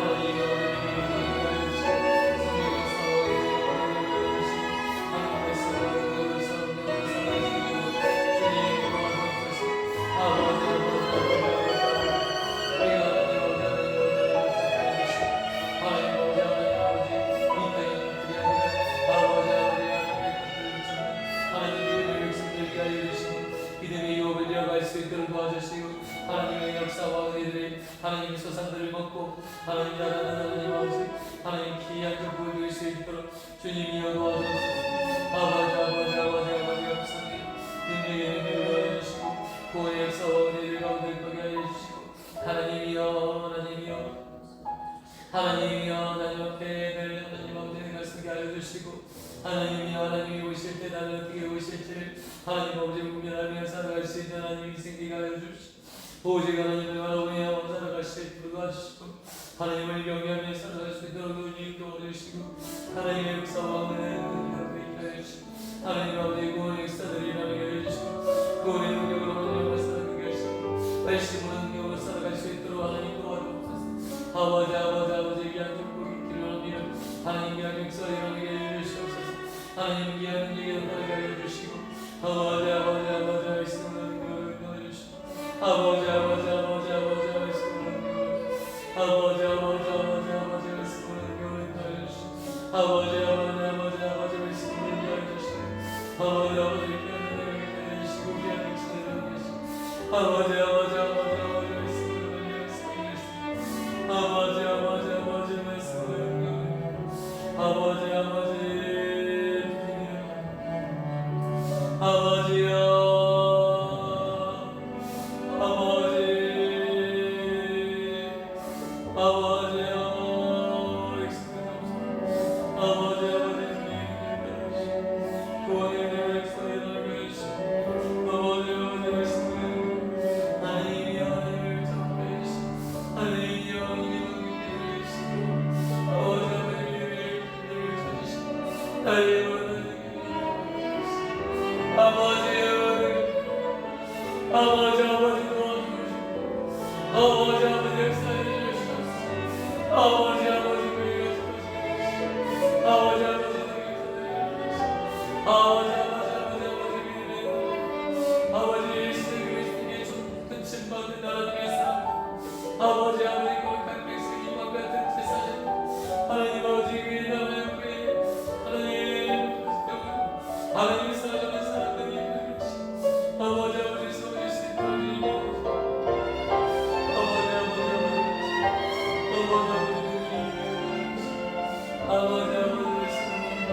하나님 우리의 하나님 살아갈 수 있도록 아버지 하나님 소산들을 먹고 하나님 나라는 하나님 아버지 하나님 귀한 점 보여드릴 수 있도록 주님이여 도와주옵소서. 아버지 감사합니다. 능력의 은혜를 주시고 구원의 하나님 아버지 구별하며 살아갈 수 있는 하나님 인생되게 하여 주시고 오직 하나님을 바라보며 살아갈 수 있도록 도와주시고 하나님을 경외하며 살아갈 수 있도록 은혜도 얻으시고 하나님의 역사와 은혜를 있게 하여 주시고 하나님 아버지 구원의 역사들을 일어나게 하여 주시고 구원의 능력으로 하나님을 살아가게 하시고 말씀으로 능력으로 살아갈 수 있도록 하나님 도와주옵소서. 아버지 아버지 아버지 귀한 축복이 길을 원합니다. 하나님 귀한 역사를 일어나게 하여 주시옵소서. 하나님 귀한 능력을 나타나게 하여 주시고 아버지 아버지 아버지 말씀으로 능력을 넣어주시고 아버지 아버지 아버지 아버지 말씀으로 아버지 아버지 아버지 아버지 말씀으로 능력을 넣어주시고 아버지 아버지 아버지 아버지 말씀으로 넣어주시고 아버지 아버지 귀한 능력을 넣어주시고 귀한 역사를 넣어주시고 아버지 아버지 아버지 아버지 말씀으로 넣어주시고 아버지 아버지 아버지 말씀으로 넣어주시고 아버지 아버지 아버지여 아버지 아버지여 아버지 아버지 구원의 역사에 나게 하시고 아버지 아버지 말씀을 하나님이 하나님을 전하게 하시고 하나님이 하나님의 능력을 하시고 아버지 아버지의 능력을 찾으시고 하나님 아버지 아버지 아버지 도와주시고 아버지 아버지 역사해 주시옵소서. 아버지 아버지 그의 역사하시옵소서. 아버지 아버지 아버지 아버지 아버지 믿음의 아버지 예수 그리스도의 존ችን 받는 나라 중에서 아버지 아버지 거룩한 백성이와 같은 제사장 하나님 아버지 그의 남의 하나님 살아가는 사람들이 아버지 아버지 소리 시끄러우니 아버지 아버지 아버지 아버지 아버지 아버지야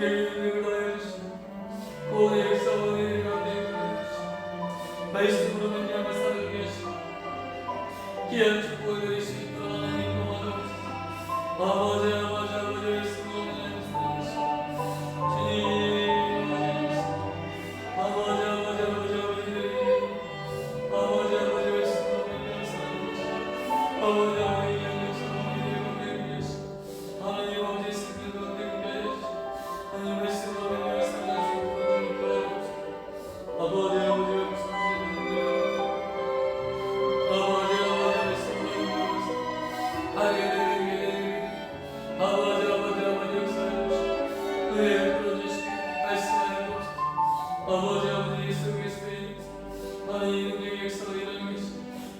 능력을 다하여 주시고 구원의 역사와 은혜를 가운데 임하여 주시고 말씀으로 말미암아 살아가게 하시고 귀한 축복을 드릴 수 있도록 하나님 도와주옵소서. 아버지 아버지 아버지 말씀으로 말미암아 살아가시고 주님 아버지 아버지 아버지 아버지 아버지 아버지 말씀으로 말미암아 살아가시고 아버지 아버지 하나님 아버지 생명 가운데 있게 하여 주시고 하나님 말씀으로 말미암아 살아갈 수 있도록 주님 도와주옵소서. 아버지 아버지 아버지 아버지 말씀으로 말미암아 하게 되게 아버지 아버지 아버지 역사해 주시고 은혜를 풀어주시고 말씀하여 주옵소서. 아버지 아버지 예수 그리스도의 이름으로 하나님 능력의 역사가 일어나게 하시고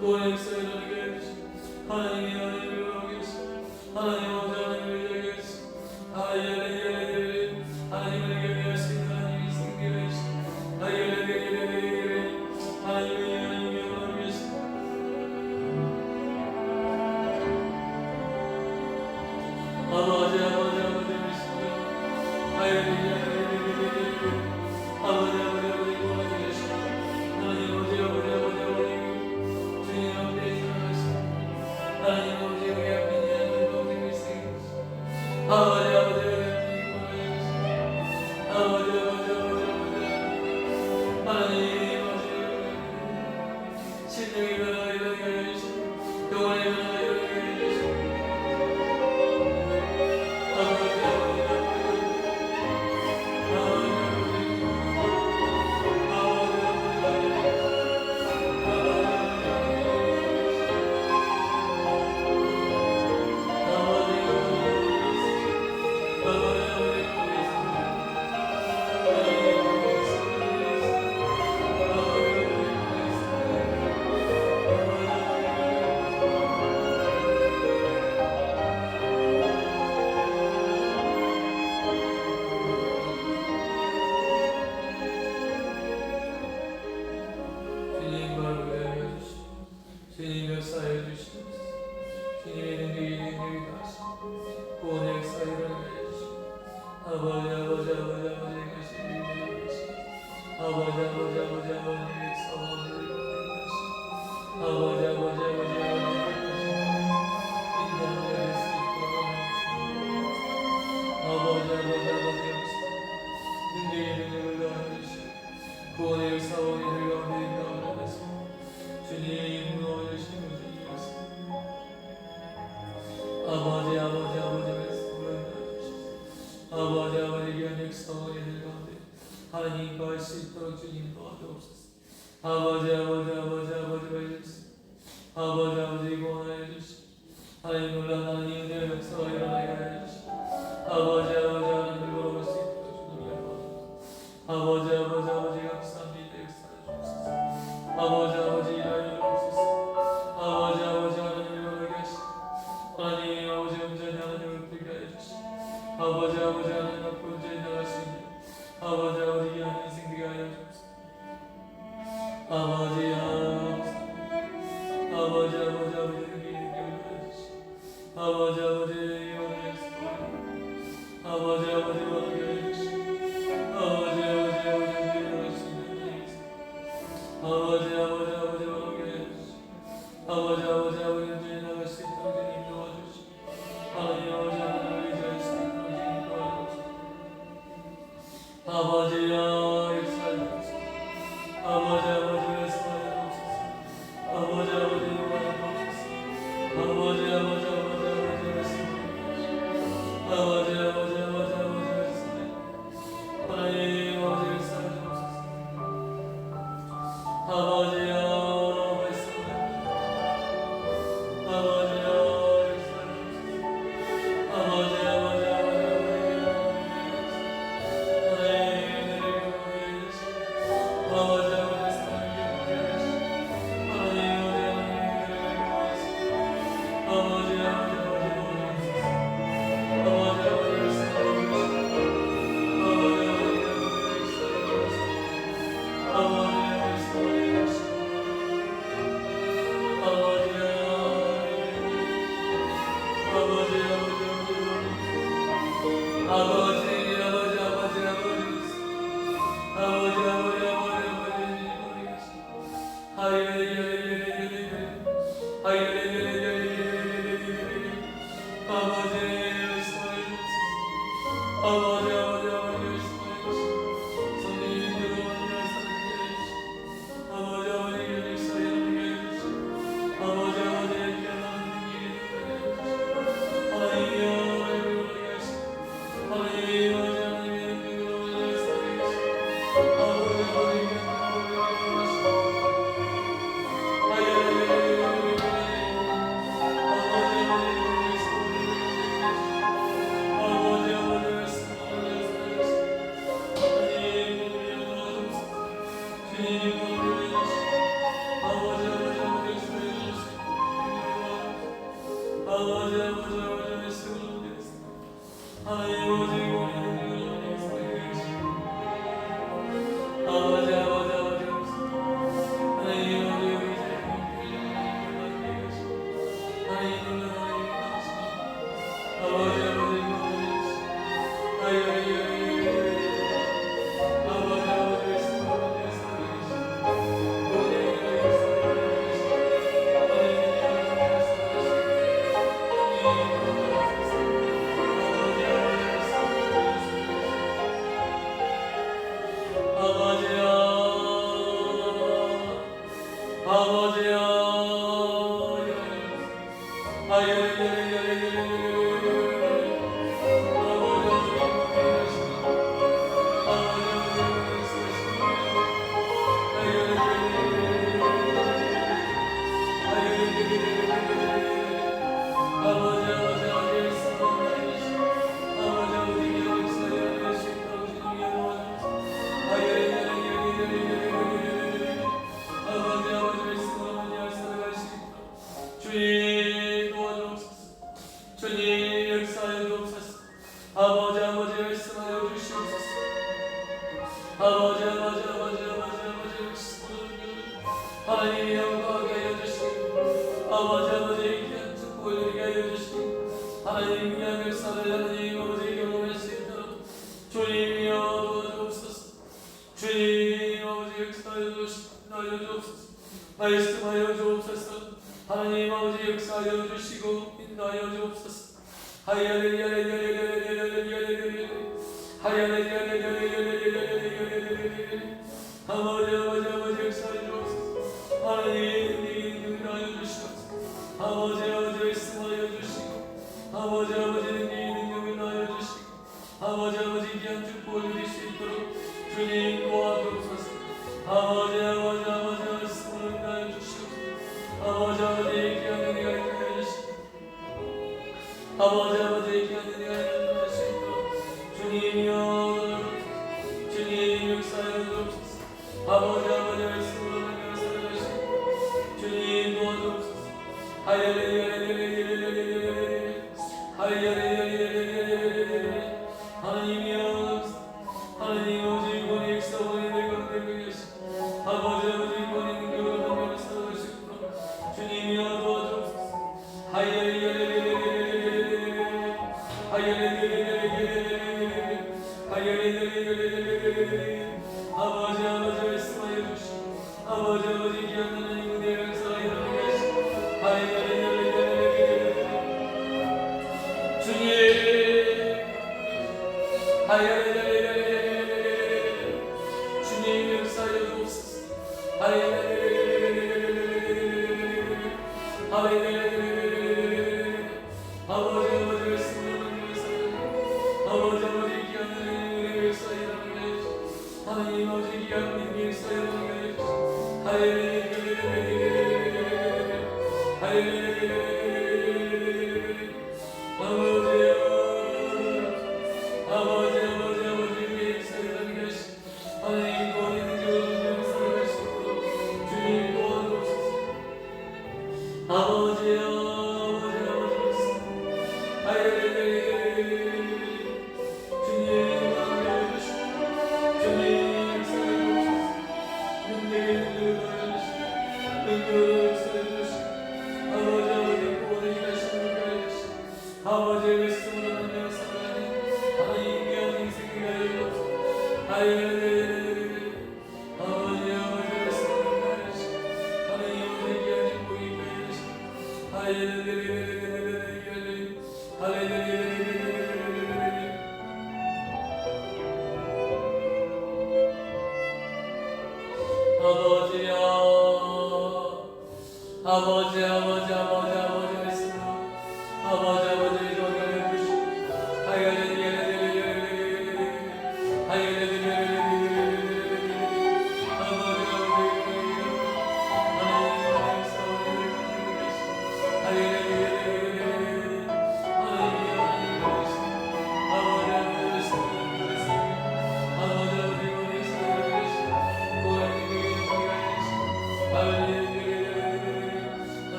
구원의 역사가 일어나게 해 주시고 하나님이 하나님을 영화하게 하시고 하나님 아버지 하나님을 위하게 하시고 하나님을 위하게 하시고 하나님이 생기게 하시고 하나님을 영화하게 하시고 아버지 아버지 아버지 말씀으로 아버지 아버지 구원하게 하시고 하나님 아버지 아버지 아버지 아버지 주님 앞에 일어나시고 하나님 아버지 우리 앞에 있는 모든 것을 아버지 아버지 아버지 아버지 아버지 하나님 아버지 신령이 변화가 일어나게 하여 주시고 영원의 변화가 일어나게 하여 주시고 아버지 아버지 주님 역사해 주시옵소서. 주님의 능력이 다하시고 구원의 역사에 일어나게 해주시고 아버지 아버지 아버지 아버지 것이 일어나게 하시고 아버지 아버지 아버지 아버지 역사와 은혜를 가하게 하시고 아버지 아버지 아버지 아버지 인간을 할 수 있도록 아버지 아버지 아버지 능력을 다하여 주시고 구원의 역사와 은혜를 가운데 인도하여 주시고 주님 도와주시는 주님이었습니다. 아버지 아버지 아버지 말씀을 도와주시고 아버지 아버지 귀한 역사와 은혜를 가운데 하나님 거할 수 있도록 주님 도와주옵소서. 아버지 아버지 아버지 아버지 말씀 아버지 아버지 구원하여 주시고 하나님 놀란 하나님 은혜의 역사가 일어나게 하여 주시고 아버지 아버지 하나님을 걸어갈 수 있도록 주님을 도와주옵소서. 아버지 아버지 아버지 감사합니다. 역사해 주옵소서. 아버지 아버지 일하여 주옵소서. 아버지 아버지 하나님을 걸어가게 하시고 하나님 아버지 온전히 하나님을 풀게 하여 주시고 아버지 아버지 하나님 앞에 온전히 나갈 수 있는 아버지 아버지 귀한 인생 되게 하여 주옵소서. 아버지 아버지 아버지 아버지 능력을 주시고 아버지 아버지 영원의 역사 아버지 아버지 원하게 하여 주시고 아버지 아버지 아버지 일어날 수 있는 아버지 아버지 아버지 원하게 하여 주시고 아버지 아버지 아버지 온전히 나갈 수 있도록 주님 도와주시고 하나님 아버지 하나님을 의지할 수 있도록 주님 도와주시고 아버지여 역사해 주옵소서. 아버지 아버지 말씀하여 주옵소서. 아버지 아버지 용하여 주옵소서. 아버지 아버지 아버지 아버지 말씀하여 주옵소서. 아버지 아버지 아버지 아버지 말씀하여 하나님 아버지 역사해 주옵소서. 아버지여 말씀하여 아버지여 역사해 주옵소서. 아버지 아버지 아버지 아버지 하나님 은혜를 아버지 아버지 아버지 열심히 성령님 인도하는 역사를 해주시고 아버지 아버지 역사에 해주시고 아버지 아버지 귀한 하나님의 하나님의 하나님의 하나님의 말씀하여 주옵소서. 하나님 아버지 역사하여 주시고 인도하여 주옵소서. 아버지 아버지 역사하여 주옵소서. 하나님 인도하여 주시옵소서. 아버지 말씀하여 주시고 아버지 능력을 하여 주시고 아버지 귀한 축복을 누릴 수 있도록 주님 도와주옵소서. 아버지 말씀을 인도하여 주시옵소서. 아버지 귀한 은혜가 있게 해주시고 아버지 귀한 은혜가 있게 수 있도록 주님이여 주님 역사하여 주옵소서. 아버지 말씀으로 하나님을 살아가시고 주님 도와주옵소서. 하나님이여 하나님 아버지 이번에 역사원이 내 가운데 계시고 아버지 이번에 능력을 하나님을 살아가시고 주님이여 도와주옵소서. 아버지 말씀하여 주시고 아버지 귀한 하나님 은혜를 역사하여 계시고 주님 역사하여 주옵소서. 아버지 말씀으로 아버지 귀한 하나님 역사하여 주시고 하나님 아버지 귀한 하나님 역사하여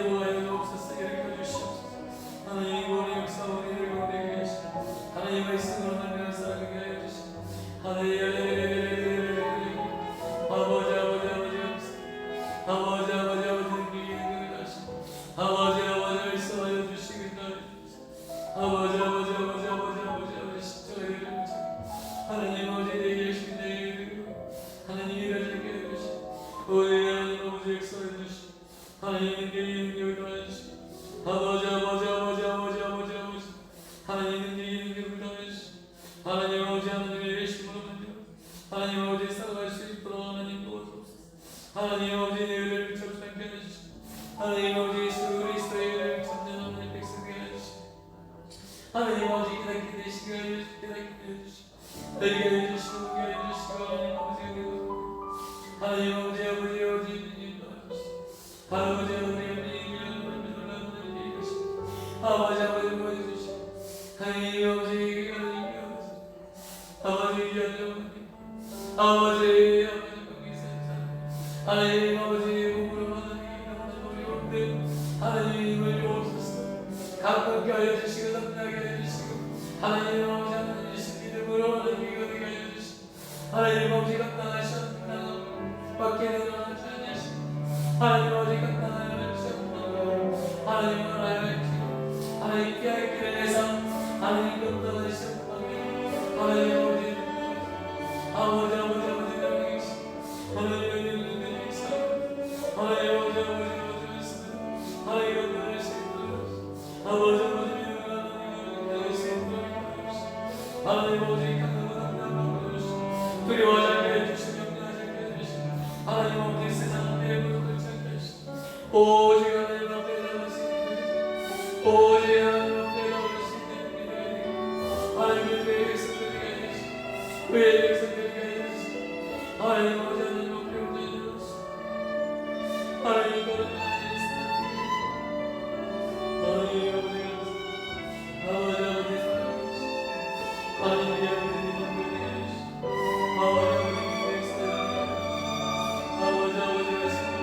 내보아여 없어서 일으켜 주시옵소서. 하나님 구원의 역사 우리를 가운데 하시고 하나님의 말씀으로 만나는 사람에게 하여 주시고 하나님 아버지 능력을 하시고 아버지 말씀하여 주시고 아버지 십자가를 하나님 아버지 내게 하시고 내게 드리고 하나님 일하시게 해주시고 하나님 아버지 역사해 주시고 하나님 내게 능력을 더하시고 아버지 하나님 내게 능력을 더하시고 하나님 하나님의 열심으로 만져 하나님 아버지 살아갈 수 있도록 하나님 도와주옵소서. 하나님 아버지 내 은혜를 참찮게 해주시고 하나님 아버지 예수 그리스도의 참전하는 백성에게 해주시고 하나님 아버지 깨닫게 되시게 해주시고 내게 해주시고 오게 해주시고 하나님 아버지 하나님 아버지 아버지 아버지 보여주시고 하나님 아버지 하나님 아버지 몸으로 하나님을 주옵소서. 가깝게 하여 주시고 담대하게 하여 주시고 하나님 아버지 하나님 주신 믿음으로 하나님 이거게 하여 주시고 하나님 아버지 감당하시옵나가 밖에 내놓아 주시고 하나님 아버지 감당하여 주시옵나가 하나님을 알고 하나님 깨알 길을 내서 하나님 감당하시옵나가 하나님 아버지 두려워하지 않게 해주시고 염려하지 않게 해주시고 하나님 아버지 세상을 내버려 두지 않게 해주시고 오직 하나님 앞에 나가시는 오직 하나님 앞에 나가시는 믿음이 하나님의 백성들에게 해주시고 그의 백성들에게 해주시고 하나님 아버지 하나님 앞에 온전히 해주시고 하나님 거룩한 예수님 하나님 아버지 아버지 사랑하시고 하나님 아버지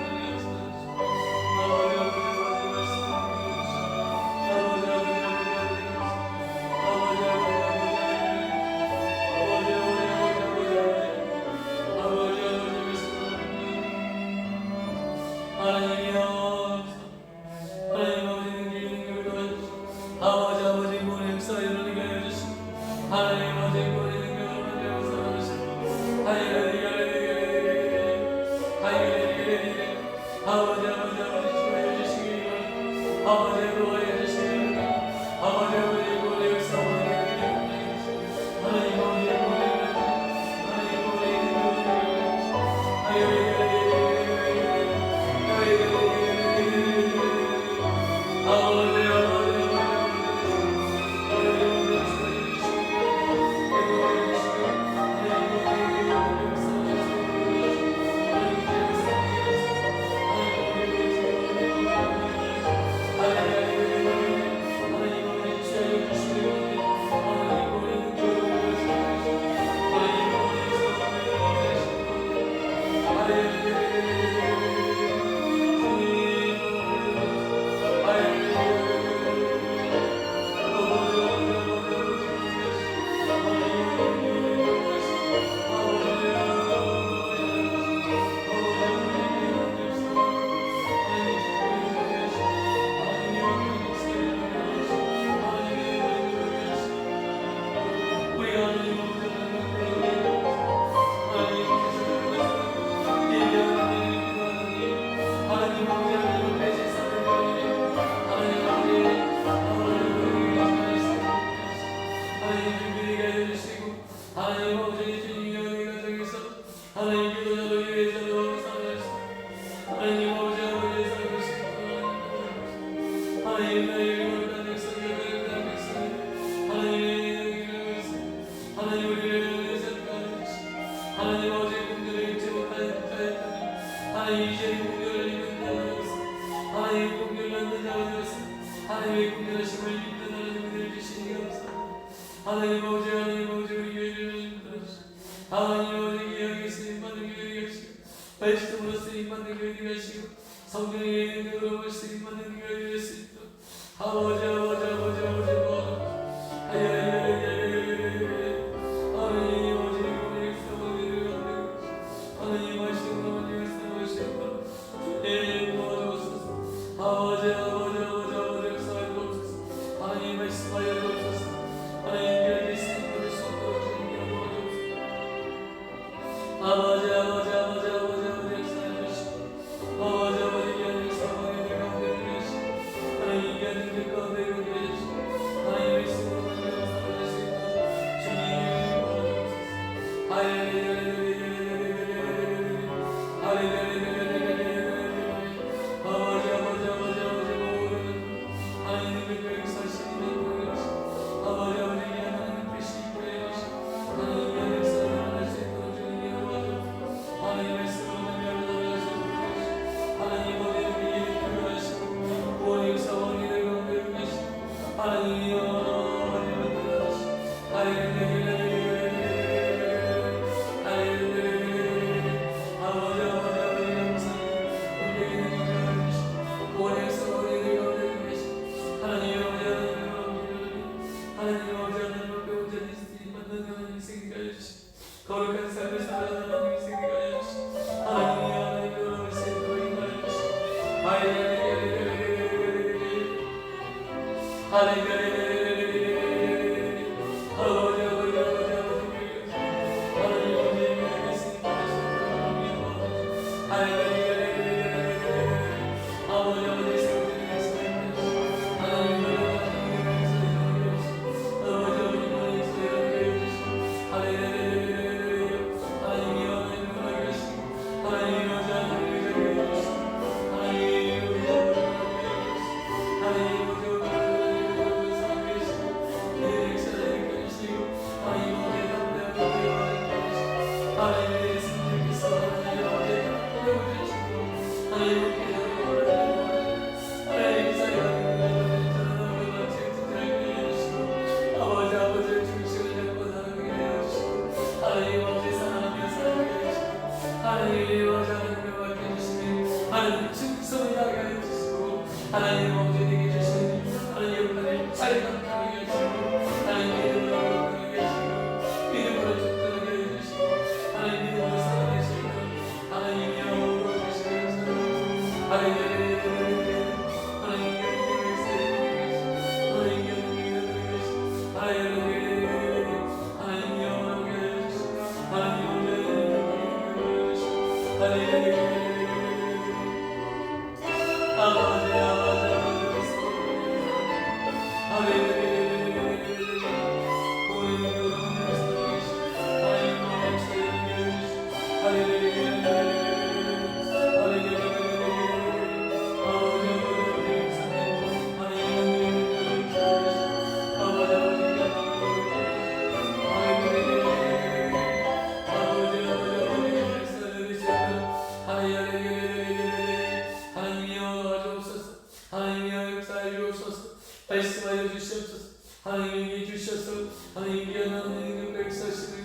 성령의 능력으로 쓰임 받는 아버지 아버지 아버지 아버지 하나님 하나님 말씀으로 말씀하시고 주님 도와주옵소서. 아버지 아버지 아버지 아버지 역사하여 주옵소서. 하나님 말씀하여 주옵소서. 하나님 교회 있으니 손으로 주님 도와주옵소서. 아버지 아버지 아버지 아버지 아버지 역사하여 주시고 아버지 아버지 교회 사방에 가운데 계시고 하나님 교회 가운데 계시고 하나님 말씀으로 말씀하여 주시고 주님 도와주옵소서. 할렐루야 거룩한 삶을 살아가는 하나님 생각하여 주시고 하나님이 하나님의 영광을 세우고 인하여 주시고 할렐루야 아버지 아버지 아버지 아버지 하나님 아버지 말씀하시고 할렐루야 아버지 아버지 세우고 하나님 하나님 충성하게 하여 주시고 하나님 아버지에게 주신 하나님 역할을 잘 감당하게 하시고 하나님 믿음으로 감당하게 하시고 믿음으로 접근하게 하여 주시고 하나님 믿음으로 살아가게 하시고 하나님 영으로 주시고 하나님 아버지 아버지 아버지 말씀하여 주시옵소서. 하나님에게 주셔서 하나님께 하나님의 백사심을